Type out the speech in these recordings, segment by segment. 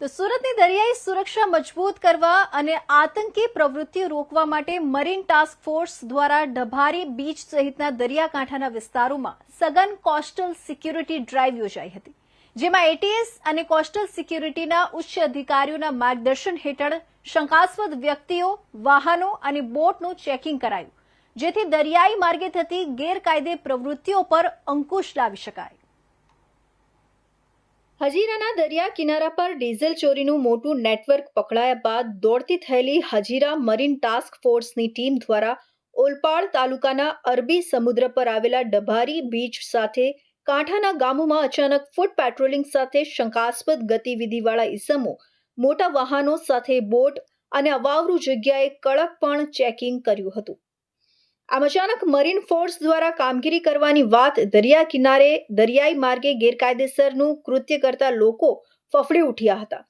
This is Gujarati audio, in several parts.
તો સુરતની દરિયાઈ સુરક્ષા મજબૂત કરવા અને આતંકી પ્રવૃત્તિઓ રોકવા માટે મરીન ટાસ્ક ફોર્સ દ્વારા ડભારી બીચ સહિતના દરિયાકાંઠાના વિસ્તારોમાં સઘન કોસ્ટલ સિક્યુરિટી ડ્રાઈવ યોજાઈ હતી, જેમાં એટીએસ અને કોસ્ટલ સિક્યુરિટીના ઉચ્ચ અધિકારીઓના માર્ગદર્શન હેઠળ શંકાસ્પદ વ્યક્તિઓ, વાહનો અને બોટનું ચેકિંગ કરાયું, જેથી દરિયાઈ માર્ગે થતી ગેરકાયદે પ્રવૃત્તિઓ પર અંકુશ લાવી શકાય। હજીરાના દરિયા કિનારા પર ડીઝલ ચોરીનું મોટું નેટવર્ક પકડાયા બાદ દોડતી થયેલી હજીરા મરીન ટાસ્ક ફોર્સની ટીમ દ્વારા ઓલપાડ તાલુકાના અરબી સમુદ્ર પર આવેલા ડભારી બીચ સાથે કાંઠાના ગામોમાં અચાનક ફૂટ પેટ્રોલિંગ સાથે શંકાસ્પદ ગતિવિધિવાળા ઈસમો, મોટા વાહનો સાથે બોટ અને અવાવરૂ જગ્યાએ કડકપણ ચેકિંગ કર્યું હતું। આમ અચાનક મરીન ફોર્સ દ્વારા કામગીરી કરવાની વાત દરિયા કિનારે દરિયાઈ માર્ગે ગેરકાયદેસરનું કૃત્ય કરતા લોકો ફફડી ઉઠ્યા હતા।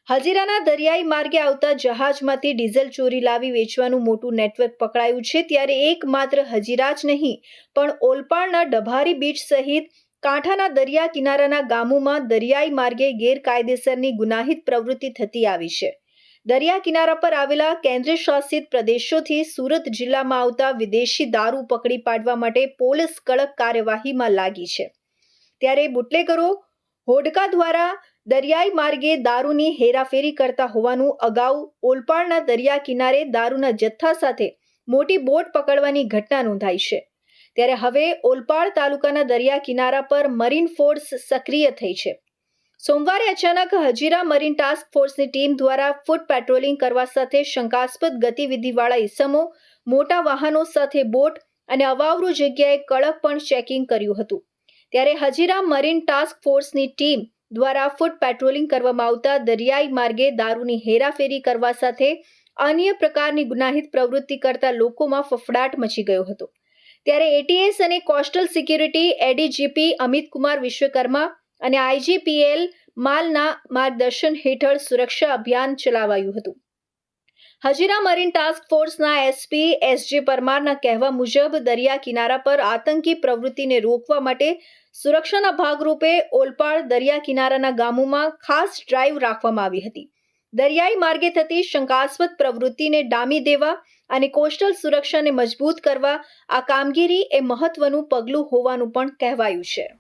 હજીરાના દરિયાઈ માર્ગે આવતા જહાજમાંથી ડીઝલ ચોરી લાવી વેચવાનું મોટું નેટવર્ક પકડાયું છે, ત્યારે એકમાત્ર હજીરા જ નહીં પણ ઓલપાડના ડભારી બીચ સહિત કાંઠાના દરિયા કિનારાના ગામોમાં દરિયાઈ માર્ગે ગેરકાયદેસરની ગુનાહિત પ્રવૃત્તિ થતી આવી છે। દરિયા કિનારા પર આવેલા કેન્દ્ર શાસિત પ્રદેશોથી સુરત જિલ્લામાં આવતા વિદેશી દારૂ પકડી પાડવા માટે પોલીસ કડક કાર્યવાહીમાં લાગી છે, ત્યારે બુટલેગરો હોડકા દ્વારા દરિયાઈ માર્ગે દારૂની હેરાફેરી કરતા હોવાનું અગાઉ ઓલપાડના દરિયા કિનારે દારૂના જથ્થા સાથે મોટી બોટ પકડવાની ઘટના નોંધાઈ છે, ત્યારે હવે ઓલપાડ તાલુકાના દરિયા કિનારા પર મરીન ફોર્સ સક્રિય થઈ છે। સોમવારે અચાનક હજીરા મરીન ટાસ્ક ફોર્સની ટીમ દ્વારા ફૂટ પેટ્રોલિંગ કરવા સાથે શંકાસ્પદ ગતિવિધિવાળા ઈસમો, મોટા વાહનો સાથે બોટ અને અવાવરૂ જગ્યાએ કડકપણ ચેકિંગ કર્યું હતું, ત્યારે હજીરા મરીન ટાસ્ક ફોર્સની ટીમ દ્વારા ફૂટ પેટ્રોલિંગ કરવામાં આવતા દરિયાઈ માર્ગે દારૂની હેરાફેરી કરવા સાથે અન્ય પ્રકારની ગુનાહિત પ્રવૃત્તિ કરતા લોકોમાં ફફડાટ મચી ગયો હતો, ત્યારે એટીએસ અને coastal security ADGP Amitkumar Vishwakarma અને આઈજીપીએલ માલના માર્ગદર્શન હેઠળ સુરક્ષા અભિયાન ચલાવાયું હતું। હજીરા મરીન ટાસ્ક ફોર્સના એસપી એસજે પરમારના કહેવા મુજબ દરિયા કિનારા પર આતંકી પ્રવૃત્તિને રોકવા માટે સુરક્ષાના ભાગરૂપે ઓલપાડ દરિયા કિનારાના ગામોમાં ખાસ ડ્રાઈવ રાખવામાં આવી હતી। દરિયાઈ માર્ગે થતી શંકાસ્પદ પ્રવૃત્તિને ડામી દેવા અને કોસ્ટલ સુરક્ષાને મજબૂત કરવા આ કામગીરી એ મહત્વનું પગલું હોવાનું પણ કહેવાયું છે।